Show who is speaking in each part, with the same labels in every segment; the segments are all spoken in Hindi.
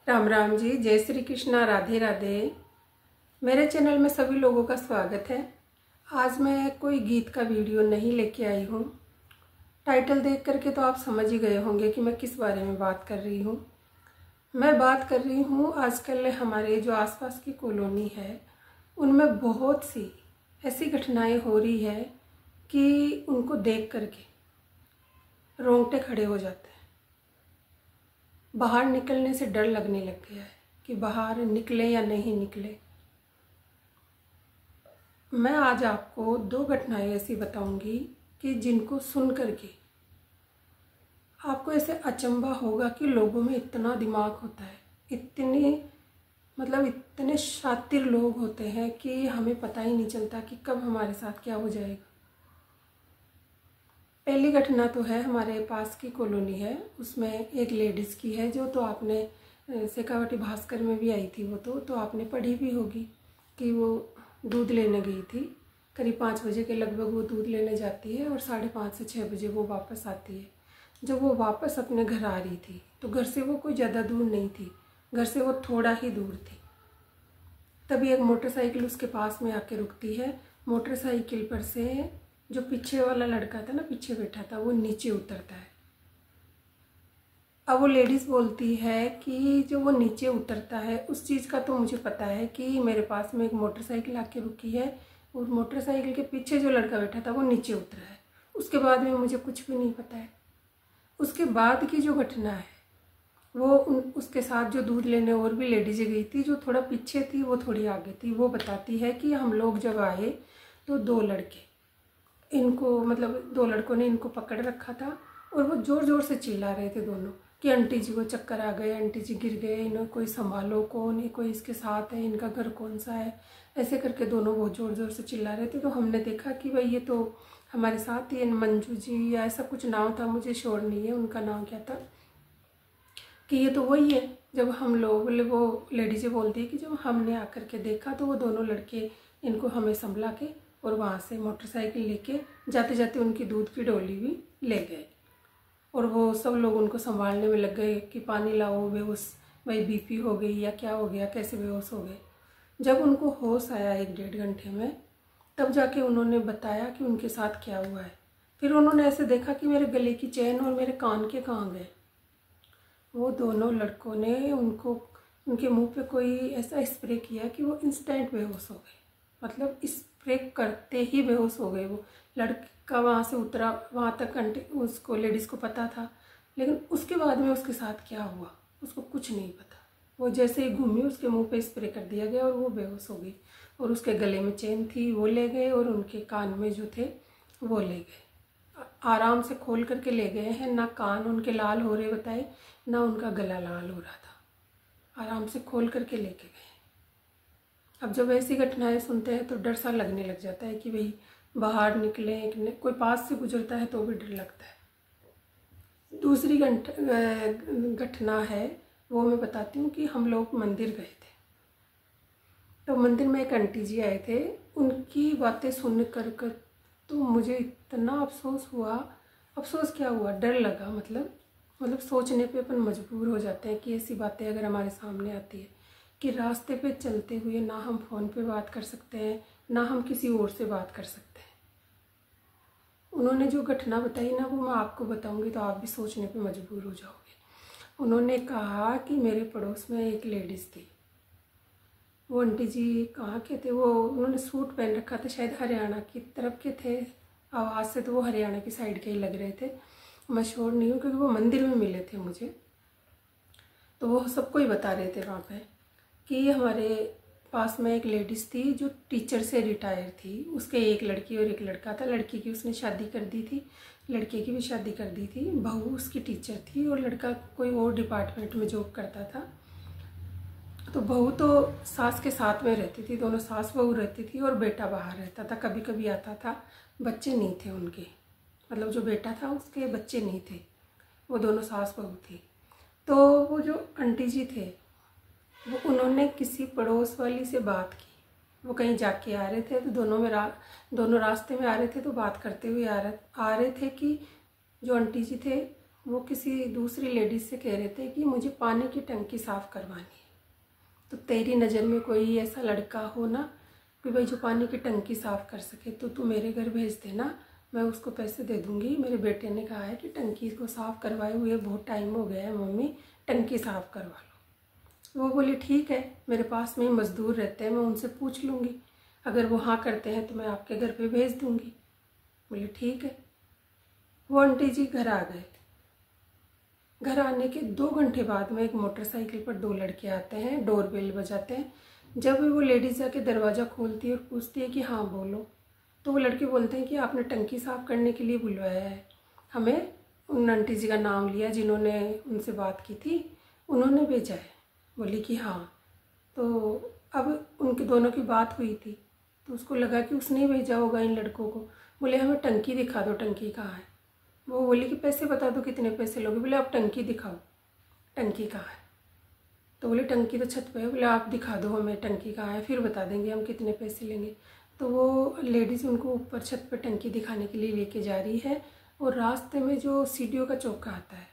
Speaker 1: राम राम जी, जय श्री कृष्णा, राधे राधे। मेरे चैनल में सभी लोगों का स्वागत है। आज मैं कोई गीत का वीडियो नहीं लेके आई हूँ। टाइटल देख करके तो आप समझ ही गए होंगे कि मैं किस बारे में बात कर रही हूँ। मैं बात कर रही हूँ आजकल हमारे जो आसपास की कॉलोनी है उनमें बहुत सी ऐसी घटनाएं हो रही है कि उनको देख करके रोंगटे खड़े हो जाते हैं। बाहर निकलने से डर लगने लग गया है कि बाहर निकले या नहीं निकले। मैं आज आपको दो घटनाएं ऐसी बताऊंगी कि जिनको सुन करके आपको ऐसे अचंभा होगा कि लोगों में इतना दिमाग होता है, इतने शातिर लोग होते हैं कि हमें पता ही नहीं चलता कि कब हमारे साथ क्या हो जाएगा। पहली घटना तो है हमारे पास की कॉलोनी है, उसमें एक लेडीज़ की है जो तो आपने शेखावटी भास्कर में भी आई थी। वो तो आपने पढ़ी भी होगी कि वो दूध लेने गई थी। करीब 5 बजे के लगभग वो दूध लेने जाती है और 5:30 से 6 बजे वो वापस आती है। जब वो वापस अपने घर आ रही थी तो घर से वो कोई ज़्यादा दूर नहीं थी, घर से वो थोड़ा ही दूर थी। तभी एक मोटरसाइकिल उसके पास में आके रुकती है। मोटरसाइकिल पर से जो पीछे वाला लड़का था ना, पीछे बैठा था, वो नीचे उतरता है। अब वो लेडीज़ बोलती है कि जो वो नीचे उतरता है उस चीज़ का तो मुझे पता है कि मेरे पास में एक मोटरसाइकिल आके रुकी है और मोटरसाइकिल के पीछे जो लड़का बैठा था वो नीचे उतरा है। उसके बाद में मुझे कुछ भी नहीं पता है। उसके बाद की जो घटना है वो उसके साथ जो दूध लेने और भी लेडीज़ें गई थी, जो थोड़ा पीछे थी वो थोड़ी आगे थी, वो बताती है कि हम लोग जब आए तो दो लड़कों ने इनको पकड़ रखा था और वो ज़ोर ज़ोर से चिल्ला रहे थे दोनों कि आंटी जी को चक्कर आ गए, आंटी जी गिर गए, इन्हें कोई संभालो, कौन है, कोई इसके साथ है, इनका घर कौन सा है। ऐसे करके दोनों बहुत ज़ोर ज़ोर से चिल्ला रहे थे। तो हमने देखा कि भाई ये तो हमारे साथ ही मंजू जी या ऐसा कुछ नाम था, मुझे श्योर नहीं है उनका नाम क्या था, कि ये तो वही है। जब हम लोग वो लेडीज़ें बोलती है कि जब हमने आकर के देखा तो वो दोनों लड़के इनको हमें संभला के और वहाँ से मोटरसाइकिल लेके जाते जाते उनकी दूध की डोली भी ले गए। और वो सब लोग उनको संभालने में लग गए कि पानी लाओ, बेहोश, भाई बीपी हो गई या क्या हो गया, कैसे बेहोश हो गए। जब उनको होश आया 1-1.5 घंटे में, तब जाके उन्होंने बताया कि उनके साथ क्या हुआ है। फिर उन्होंने ऐसे देखा कि मेरे गले की चेन और मेरे कान के कहाँ गए। वो दोनों लड़कों ने उनके मुंह पे कोई ऐसा स्प्रे किया कि वो इंस्टेंट बेहोश हो गए। मतलब स्प्रे करते ही बेहोश हो गए। वो लड़का वहाँ से उतरा, वहाँ तक आंटी उसको लेडीज़ को पता था, लेकिन उसके बाद में उसके साथ क्या हुआ उसको कुछ नहीं पता। वो जैसे ही घूमी उसके मुंह पे स्प्रे कर दिया गया और वो बेहोश हो गई। और उसके गले में चेन थी वो ले गए और उनके कान में जो थे वो ले गए। आराम से खोल करके ले गए हैं। ना कान उनके लाल हो रहे बताए, ना उनका गला लाल हो रहा था। आराम से खोल करके लेके गए। अब जब ऐसी घटनाएं सुनते हैं तो डर सा लगने लग जाता है कि भाई बाहर निकले, कोई पास से गुजरता है तो भी डर लगता है। दूसरी घटना है वो मैं बताती हूँ कि हम लोग मंदिर गए थे। तो मंदिर में एक आंटी जी आए थे। उनकी बातें सुन कर तो मुझे इतना अफसोस हुआ। अफसोस क्या हुआ, डर लगा। मतलब सोचने पे अपन मजबूर हो जाते हैं कि ऐसी बातें अगर हमारे सामने आती है कि रास्ते पे चलते हुए ना हम फ़ोन पे बात कर सकते हैं, ना हम किसी और से बात कर सकते हैं। उन्होंने जो घटना बताई ना वो मैं आपको बताऊंगी तो आप भी सोचने पे मजबूर हो जाओगे। उन्होंने कहा कि मेरे पड़ोस में एक लेडीज़ थी। वो आंटी जी कहाँ के थे, वो उन्होंने सूट पहन रखा था, शायद हरियाणा की तरफ के थे। आवाज़ से तो वो हरियाणा की साइड के ही लग रहे थे, मैं श्योर नहीं हूँ क्योंकि वो मंदिर में मिले थे मुझे। तो वो सबको ही बता रहे थे वहाँ पे कि हमारे पास में एक लेडीज़ थी जो टीचर से रिटायर थी। उसके एक लड़की और एक लड़का था। लड़की की उसने शादी कर दी थी, लड़के की भी शादी कर दी थी। बहू उसकी टीचर थी और लड़का कोई और डिपार्टमेंट में जॉब करता था। तो बहू तो सास के साथ में रहती थी, दोनों सास बहू रहती थी और बेटा बाहर रहता था, कभी कभी आता था। बच्चे नहीं थे उनके, मतलब जो बेटा था उसके बच्चे नहीं थे, वो दोनों सास बहू थी। तो वो जो आंटी जी थे वो उन्होंने किसी पड़ोस वाली से बात की। वो कहीं जाके आ रहे थे तो दोनों रास्ते में आ रहे थे तो बात करते हुए आ रहे थे कि जो आंटी जी थे वो किसी दूसरी लेडीज़ से कह रहे थे कि मुझे पानी की टंकी साफ़ करवानी है, तो तेरी नज़र में कोई ऐसा लड़का हो ना कि भाई जो पानी की टंकी साफ़ कर सके, तो तू मेरे घर भेज देना, मैं उसको पैसे दे दूँगी। मेरे बेटे ने कहा है कि टंकी को साफ़ करवाए हुए बहुत टाइम हो गया है मम्मी, टंकी साफ़ करवा लो। वो बोली ठीक है, मेरे पास में मज़दूर रहते हैं, मैं उनसे पूछ लूँगी, अगर वो हाँ करते हैं तो मैं आपके घर पे भेज दूँगी। बोले ठीक है। वो आंटी जी घर आ गए। घर आने के 2 घंटे बाद में एक मोटरसाइकिल पर 2 लड़के आते हैं, डोरबेल बजाते हैं। जब वो लेडीज़ जाके दरवाज़ा खोलती है और पूछती है कि हाँ बोलो, तो वो लड़के बोलते हैं कि आपने टंकी साफ़ करने के लिए बुलवाया है हमें। उन आंटी जी का नाम लिया जिन्होंने उनसे बात की थी, उन्होंने भेजा है। बोली कि हाँ। तो अब उनके दोनों की बात हुई थी, तो उसको लगा कि उसने ही भेजा होगा इन लड़कों को। बोले हमें टंकी दिखा दो, टंकी कहाँ है। वो बोली कि पैसे बता दो, कितने पैसे लोगे। बोले आप टंकी दिखाओ, टंकी कहाँ है। तो बोले टंकी तो छत पे है। बोले आप दिखा दो हमें टंकी कहाँ है, फिर बता देंगे हम कितने पैसे लेंगे। तो वो लेडीज़ उनको ऊपर छत पर टंकी दिखाने के लिए लेके जा रही है, और रास्ते में जो सीढ़ियों का चौका आता है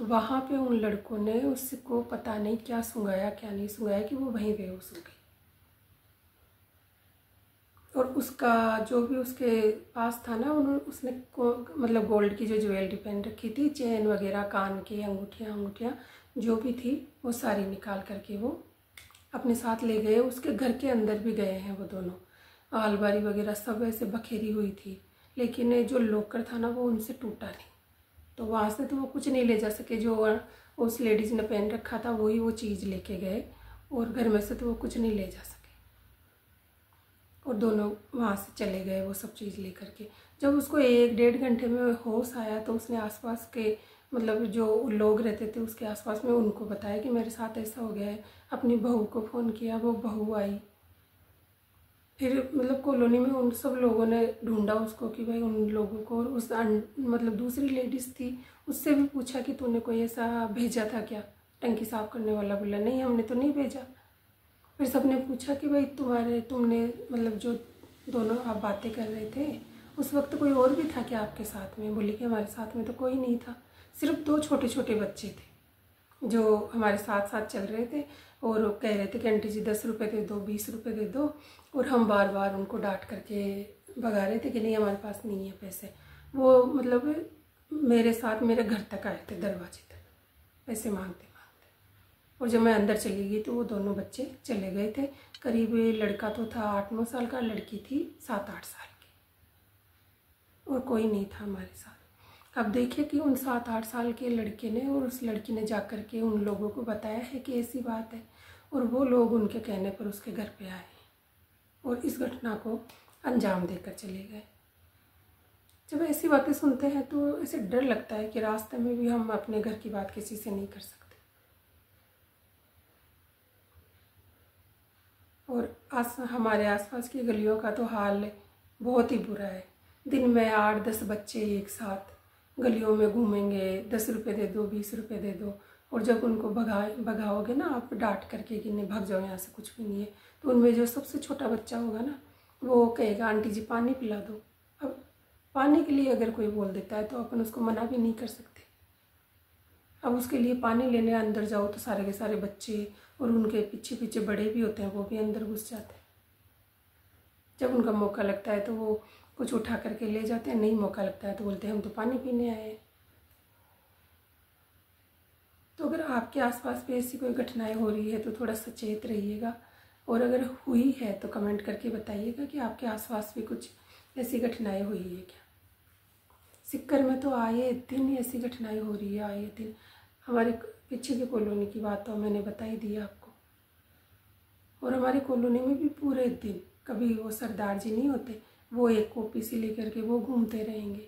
Speaker 1: वहाँ पे उन लड़कों ने उसको पता नहीं क्या सुंघाया क्या नहीं सुंघाया कि वो वहीं बेहोश हो गई। और उसका जो भी उसके पास था ना, उसने मतलब गोल्ड की जो ज्वेलरी पहन रखी थी, चेन वगैरह, कान की अंगूठियाँ जो भी थी, वो सारी निकाल करके वो अपने साथ ले गए। उसके घर के अंदर भी गए हैं वो दोनों, अलमारी वगैरह सब ऐसे बखेरी हुई थी, लेकिन जो लॉकर था ना वो उनसे टूटा नहीं। तो वहाँ से तो वो कुछ नहीं ले जा सके, जो उस लेडीज़ ने पहन रखा था वही वो चीज़ लेके गए, और घर में से तो वो कुछ नहीं ले जा सके। और दोनों वहाँ से चले गए वो सब चीज़ लेकर के। जब उसको 1-1.5 घंटे में होश आया तो उसने आसपास के मतलब जो लोग रहते थे उसके आसपास में उनको बताया कि मेरे साथ ऐसा हो गया है। अपनी बहू को फ़ोन किया, वो बहू आई। फिर मतलब कॉलोनी में उन सब लोगों ने ढूंढा उसको कि भाई उन लोगों को, और उस मतलब दूसरी लेडीज़ थी उससे भी पूछा कि तूने कोई ऐसा भेजा था क्या टंकी साफ़ करने वाला। बोला नहीं हमने तो नहीं भेजा। फिर सबने पूछा कि भाई तुमने मतलब जो दोनों आप बातें कर रहे थे उस वक्त कोई और भी था क्या आपके साथ में। बोले कि हमारे साथ में तो कोई नहीं था, सिर्फ 2 छोटे छोटे बच्चे थे जो हमारे साथ साथ चल रहे थे, और कह रहे थे कि आंटी जी 10 रुपये दे दो, 20 रुपये दे दो। और हम बार बार उनको डांट करके भगा रहे थे कि नहीं हमारे पास नहीं है पैसे। वो मतलब मेरे साथ मेरे घर तक आए थे, दरवाजे तक पैसे मांगते। और जब मैं अंदर चली गई तो वो दोनों बच्चे चले गए थे। करीब लड़का तो था 8-9 साल का, लड़की थी 7-8 साल की, और कोई नहीं था हमारे साथ। अब देखिए कि उन 7-8 साल के लड़के ने और उस लड़की ने जा कर के उन लोगों को बताया है कि ऐसी बात है, और वो लोग उनके कहने पर उसके घर पे आए और इस घटना को अंजाम देकर चले गए। जब ऐसी बातें सुनते हैं तो ऐसे डर लगता है कि रास्ते में भी हम अपने घर की बात किसी से नहीं कर सकते। और हमारे आसपास की गलियों का तो हाल बहुत ही बुरा है। दिन में 8-10 बच्चे एक साथ गलियों में घूमेंगे, 10 रुपये दे दो, 20 रुपये दे दो, और जब उनको भगाओगे ना आप डांट करके कि नहीं भाग जाओ यहाँ से, कुछ भी नहीं है, तो उनमें जो सबसे छोटा बच्चा होगा ना वो कहेगा आंटी जी पानी पिला दो। अब पानी के लिए अगर कोई बोल देता है तो अपन उसको मना भी नहीं कर सकते। अब उसके लिए पानी लेने अंदर जाओ तो सारे के सारे बच्चे और उनके पीछे पीछे बड़े भी होते हैं, वो भी अंदर घुस जाते हैं। जब उनका मौका लगता है तो वो कुछ उठा करके ले जाते हैं, नहीं मौका लगता है तो बोलते हैं हम तो पानी पीने आए हैं। तो अगर आपके आसपास भी ऐसी कोई घटनाएं हो रही है तो थोड़ा सचेत रहिएगा, और अगर हुई है तो कमेंट करके बताइएगा कि आपके आसपास भी कुछ ऐसी घटनाएं हुई है क्या। सिक्कर में तो आए दिन ऐसी घटनाएं हो रही है, आए दिन। हमारे पीछे की कॉलोनी की बात तो मैंने बता ही दी आपको, और हमारी कॉलोनी में भी पूरे दिन कभी वो सरदार जी नहीं होते, वो एक कॉपी से लेकर के वो घूमते रहेंगे।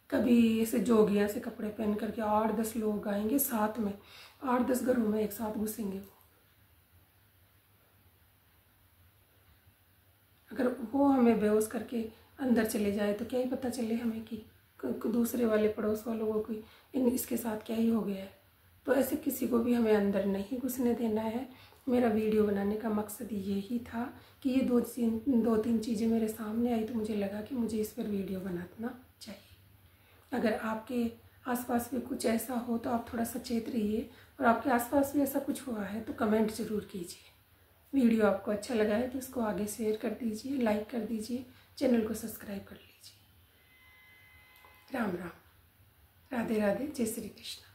Speaker 1: कभी ऐसे जोगियाँ से कपड़े पहन करके 8-10 लोग आएंगे साथ में, 8-10 घरों में एक साथ घुसेंगे वो। अगर वो हमें बेहोश करके अंदर चले जाए तो क्या ही पता चले हमें कि दूसरे वाले पड़ोस वालों को इसके साथ क्या ही हो गया है। तो ऐसे किसी को भी हमें अंदर नहीं घुसने देना है। मेरा वीडियो बनाने का मकसद यही था कि ये 2-3 चीज़ें मेरे सामने आई तो मुझे लगा कि मुझे इस पर वीडियो बनाना चाहिए। अगर आपके आसपास भी कुछ ऐसा हो तो आप थोड़ा सचेत रहिए, और आपके आसपास भी ऐसा कुछ हुआ है तो कमेंट ज़रूर कीजिए। वीडियो आपको अच्छा लगा है तो इसको आगे शेयर कर दीजिए, लाइक कर दीजिए, चैनल को सब्सक्राइब कर लीजिए। राम राम, राधे राधे, जय श्री कृष्ण।